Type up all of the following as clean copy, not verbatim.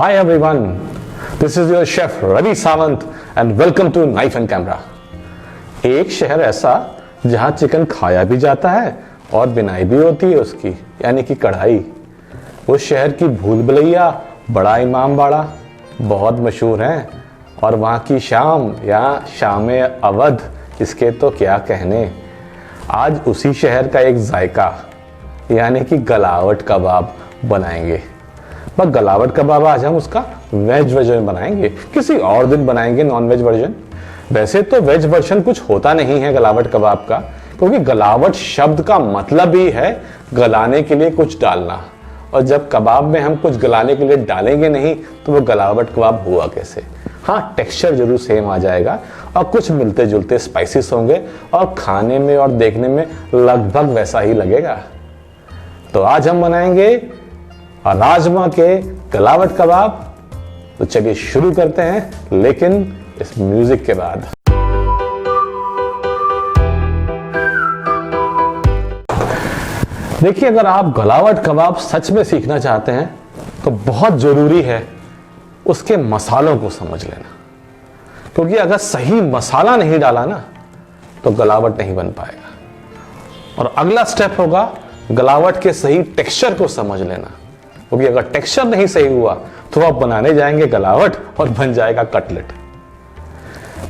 Hi everyone, this is your chef Ravi Sawant and welcome to Knife and Camera। एक शहर ऐसा जहां chicken खाया भी जाता है और बिनाई भी होती है उसकी, यानी कि कढ़ाई। उस शहर की भूल भुलैया बड़ा इमाम बाड़ा बहुत मशहूर हैं और वहाँ की शाम या शाम अवध, इसके तो क्या कहने। आज उसी शहर का एक जायका यानी कि गलावट कबाब बनाएंगे। पर गलावट कबाब आज हम उसका वेज वर्जन बनाएंगे, किसी और दिन बनाएंगे नॉन वेज वर्जन। वैसे तो वेज वर्जन कुछ होता नहीं है गलावट कबाब का, क्योंकि गलावट शब्द का मतलब ही है गलाने के लिए कुछ डालना, और जब कबाब में हम कुछ गलाने के लिए डालेंगे नहीं तो वो गलावट कबाब हुआ कैसे। हाँ, टेक्सचर जरूर सेम आ जाएगा और कुछ मिलते जुलते स्पाइसेस होंगे और खाने में और देखने में लगभग वैसा ही लगेगा। तो आज हम बनाएंगे राजमा के गलावट कबाब। तो चलिए शुरू करते हैं, लेकिन इस म्यूजिक के बाद। देखिए, अगर आप गलावट कबाब सच में सीखना चाहते हैं तो बहुत जरूरी है उसके मसालों को समझ लेना, क्योंकि अगर सही मसाला नहीं डाला ना तो गलावट नहीं बन पाएगा। और अगला स्टेप होगा गलावट के सही टेक्सचर को समझ लेना, क्योंकि अगर टेक्सचर नहीं सही हुआ तो आप बनाने जाएंगे गलावट और बन जाएगा कटलेट।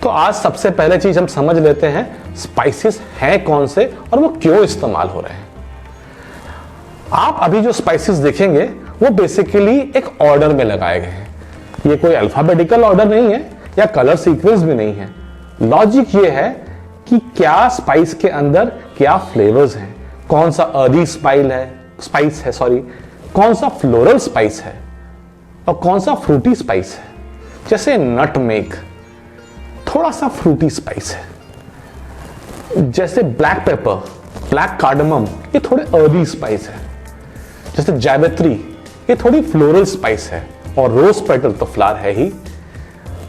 तो आज सबसे पहले चीज हम समझ लेते हैं स्पाइसेस हैं कौन से और वो क्यों इस्तेमाल हो रहे हैं। आप अभी जो स्पाइसेस देखेंगे वो बेसिकली एक ऑर्डर में लगाए गए हैं। ये कोई अल्फाबेटिकल ऑर्डर नहीं है या कलर सीक्वेंस भी नहीं है। लॉजिक ये है कि क्या स्पाइस के अंदर क्या फ्लेवर्स हैं, कौन सा अर्दी स्पाइस है, कौन सा फ्लोरल स्पाइस है और कौन सा फ्रूटी स्पाइस है। जैसे नटमेग थोड़ा सा फ्रूटी स्पाइस है, जैसे ब्लैक पेपर, ब्लैक कार्डमम, ये थोड़े अर्दी स्पाइस है। जैसे जावित्री, ये थोड़ी फ्लोरल स्पाइस है, और रोज पेटल तो फ्लावर है ही।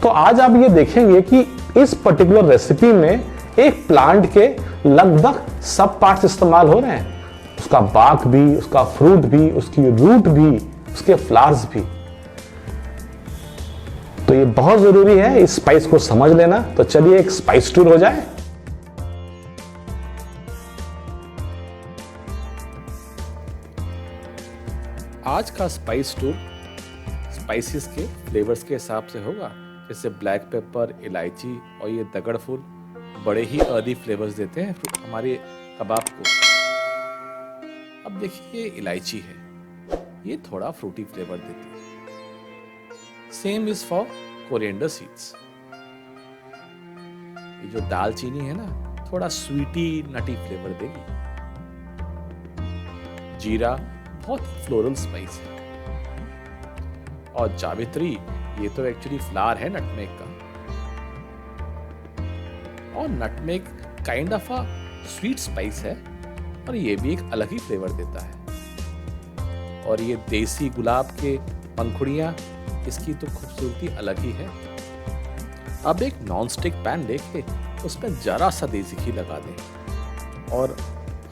तो आज आप ये देखेंगे कि इस पर्टिकुलर रेसिपी में एक प्लांट के लगभग सब पार्ट्स इस्तेमाल हो रहे हैं, उसका बाक भी, उसका फ्रूट भी, उसकी रूट भी, उसके फ्लावर्स भी। तो ये बहुत जरूरी है इस स्पाइस को समझ लेना। तो चलिए एक स्पाइस टूर हो जाए। आज का स्पाइस टूर स्पाइसेस के फ्लेवर्स के हिसाब से होगा। जैसे ब्लैक पेपर, इलायची और ये दगड़ फूल बड़े ही अर्दी फ्लेवर्स देते हैं हमारे कबाब को। अब देखिए, ये इलायची है, ये थोड़ा फ्रूटी फ्लेवर देती है। Same is for coriander seeds. ये जो दालचीनी है ना, थोड़ा स्वीटी नटी फ्लेवर देगी। जीरा बहुत फ्लोरल स्पाइस है। और जावित्री, ये तो एक्चुअली फ्लावर है नटमेग का, और nutmeg kind of a sweet spice है और ये भी एक अलग ही फ्लेवर देता है। और ये देसी गुलाब के पंखुड़ियां, इसकी तो खूबसूरती अलग ही है। अब एक नॉन स्टिक पैन लेके उसमें जरा सा देसी घी लगा दें, और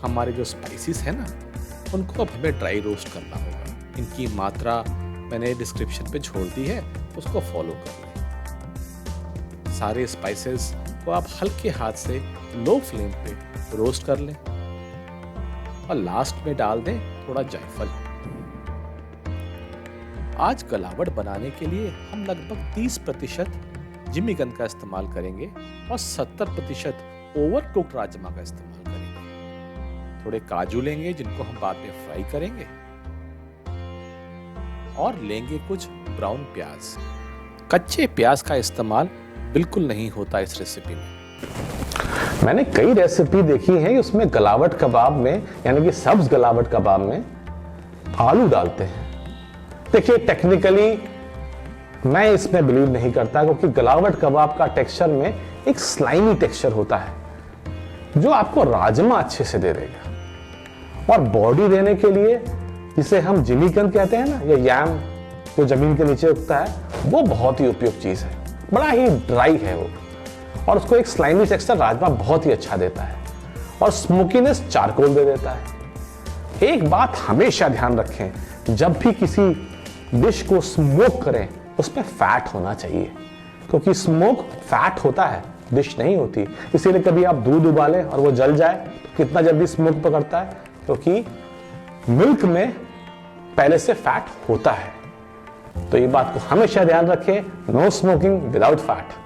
हमारे जो स्पाइसेस है ना, उनको अब हमें ड्राई रोस्ट करना होगा। इनकी मात्रा मैंने डिस्क्रिप्शन पे छोड़ दी है, उसको फॉलो कर लें। सारे स्पाइसेस को आप हल्के हाथ से लो फ्लेम पे रोस्ट कर लें, और लास्ट में डाल दें थोड़ा जायफल। आज गलावट बनाने के लिए हम लगभग 30% जिमीकंद का इस्तेमाल करेंगे और 70% ओवर कुक्ड राजमा का इस्तेमाल करेंगे। थोड़े काजू लेंगे जिनको हम बाद में फ्राई करेंगे, और लेंगे कुछ ब्राउन प्याज। कच्चे प्याज का इस्तेमाल बिल्कुल नहीं होता इस रेसिपी में। मैंने कई रेसिपी देखी है उसमें गलावट कबाब में, यानी कि सब्ज गलावट कबाब में आलू डालते हैं। देखिए, टेक्निकली मैं इसमें बिलीव नहीं करता, क्योंकि गलावट कबाब का टेक्सचर में एक स्लाइमी टेक्सचर होता है जो आपको राजमा अच्छे से दे देगा। और बॉडी देने के लिए, जिसे हम जिमीकंद कहते हैं ना, या यैम जो जमीन के नीचे उगता है, वो बहुत ही उपयुक्त चीज है। बड़ा ही ड्राई है वो, और उसको एक स्लाइमी टेक्सचर राजमा बहुत ही अच्छा देता है, और स्मोकीनेस चारकोल दे देता है। एक बात हमेशा ध्यान रखें, जब भी किसी डिश को स्मोक करें उसमें फैट होना चाहिए, क्योंकि स्मोक फैट होता है, डिश नहीं होती। इसीलिए कभी आप दूध उबालें और वो जल जाए तो कितना जल्दी स्मोक पकड़ता है, क्योंकि मिल्क में पहले से फैट होता है। तो ये बात को हमेशा ध्यान रखें, नो स्मोकिंग विदाउट फैट।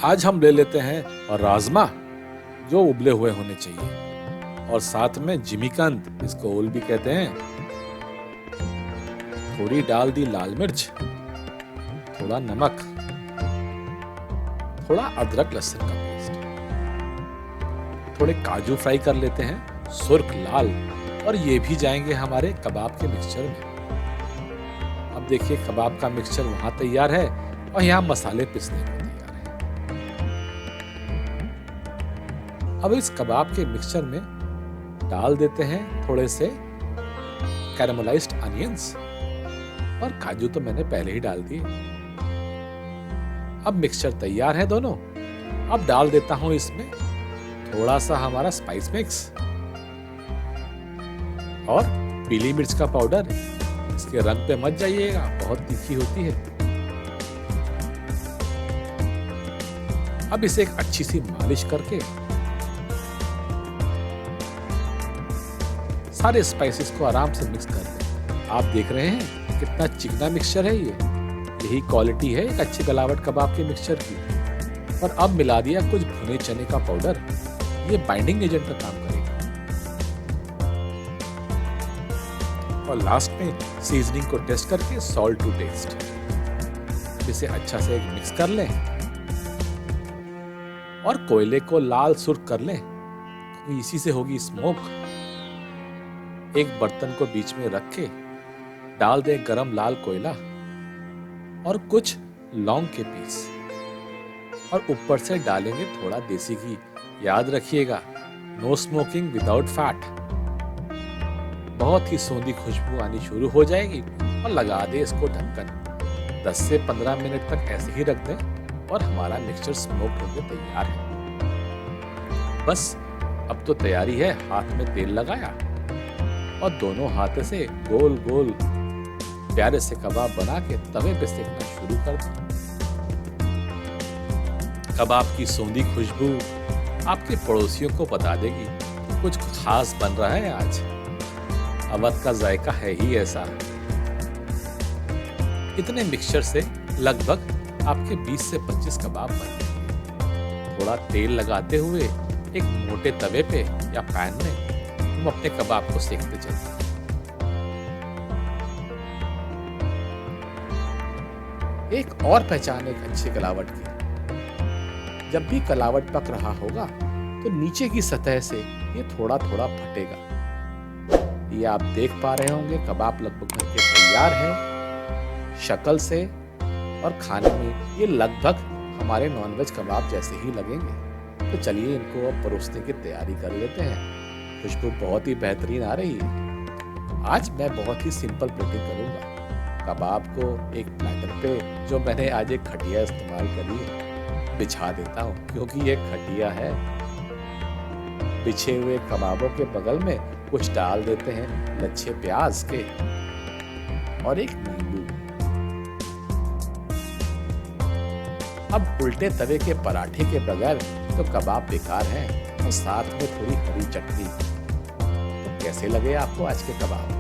आज हम ले लेते हैं और राजमा जो उबले हुए होने चाहिए, और साथ में जिमीकंद, इसको ओल भी कहते हैं। थोड़ी डाल दी लाल मिर्च, थोड़ा नमक, थोड़ा अदरक लहसुन का पेस्ट, थोड़े काजू फ्राई कर लेते हैं सुर्ख लाल, और ये भी जाएंगे हमारे कबाब के मिक्सचर में। अब देखिए कबाब का मिक्सचर वहां तैयार है और यहाँ मसाले पिसने को तैयार है। अब इस कबाब के मिक्सचर में डाल देते हैं थोड़े से कैरामलाइज्ड अनियंस, और काजू तो मैंने पहले ही डाल दिए। अब मिक्सचर तैयार है दोनों। अब डाल देता हूं इसमें थोड़ा सा हमारा स्पाइस मिक्स और पीली मिर्च का पाउडर। इसके रंग पे मत जाइएगा, बहुत तीखी होती है। अब इसे एक अच्छी सी मालिश करके सारे स्पाइसेस को आराम से मिक्स कर दें। आप देख रहे हैं कितना चिकना मिक्सचर है ये। यही क्वालिटी है एक अच्छी गलावट कबाब के मिक्सचर की। और अब मिला दिया कुछ भुने चने का पाउडर, ये बाइंडिंग एजेंट का काम करेगा। और लास्ट में सीजनिंग को टेस्ट करके सॉल्ट टू टेस्ट। इसे अच्छा से एक मिक्स कर लें और कोयले को लाल सुर्ख कर लें, क्योंकि इसी से होगी स्मोक। एक बर्तन को बीच में रख के डाल दें गरम लाल कोयला और कुछ लौंग के पीस, और ऊपर से डालेंगे थोड़ा देसी घी। याद रखिएगा, नो स्मोकिंग विदाउट फैट। बहुत ही सौंधी खुशबू आनी शुरू हो जाएगी और लगा दे इसको ढक्कन। 10 से 15 मिनट तक ऐसे ही रख दें और हमारा मिक्सचर स्मोक होकर तैयार है। बस अब तो तैयारी है। हाथ में तेल लगाया और दोनों हाथों से गोल गोल प्यारे से कबाब बना के तवे पे सेकना शुरू कर दें। कबाब की सौंधी खुशबू आपके पड़ोसियों को बता देगी कुछ खास बन रहा है आज। अवध का जायका है ही ऐसा। इतने मिक्सचर से लगभग आपके 20 से 25 कबाब बन जाएंगे। थोड़ा तेल लगाते हुए एक मोटे तवे पे या पैन में हम अपने कबाब को सेकते चलते हैं। एक और पहचान एक अच्छी कलावट की, जब भी कलावट पक रहा होगा तो नीचे की सतह से ये थोड़ा थोड़ा फटेगा। ये आप देख पा रहे होंगे कबाब लगभग बनके तैयार है शक्ल से, और खाने में ये लगभग हमारे नॉनवेज कबाब जैसे ही लगेंगे। तो चलिए इनको अब परोसने की तैयारी कर लेते हैं। खुशबू बहुत ही बेहतरीन आ रही है। आज मैं बहुत ही सिंपल प्लेटिंग करूंगा। कबाब को एक प्लेटर पे, जो मैंने आज एक खटिया इस्तेमाल करी है, बिछा देता हूँ, क्योंकि ये खटिया है। बिछे हुए कबाबों के बगल में कुछ डाल देते हैं लच्छे प्याज के और एक नींबू। अब उल्टे तवे के पराठे के बगैर तो कबाब बेकार हैं, और साथ में थोड़ी हरी चटनी। तो कैसे लगे आपको आज के कबाब?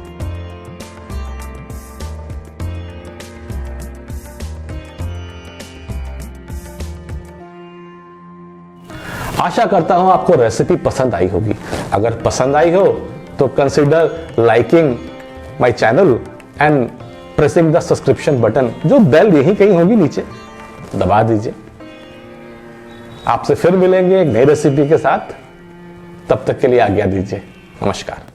आशा करता हूं आपको रेसिपी पसंद आई होगी। अगर पसंद आई हो तो consider liking my channel and pressing the subscription button, जो बेल यहीं कहीं होगी नीचे, दबा दीजिए। आपसे फिर मिलेंगे एक नई रेसिपी के साथ। तब तक के लिए आज्ञा दीजिए। नमस्कार।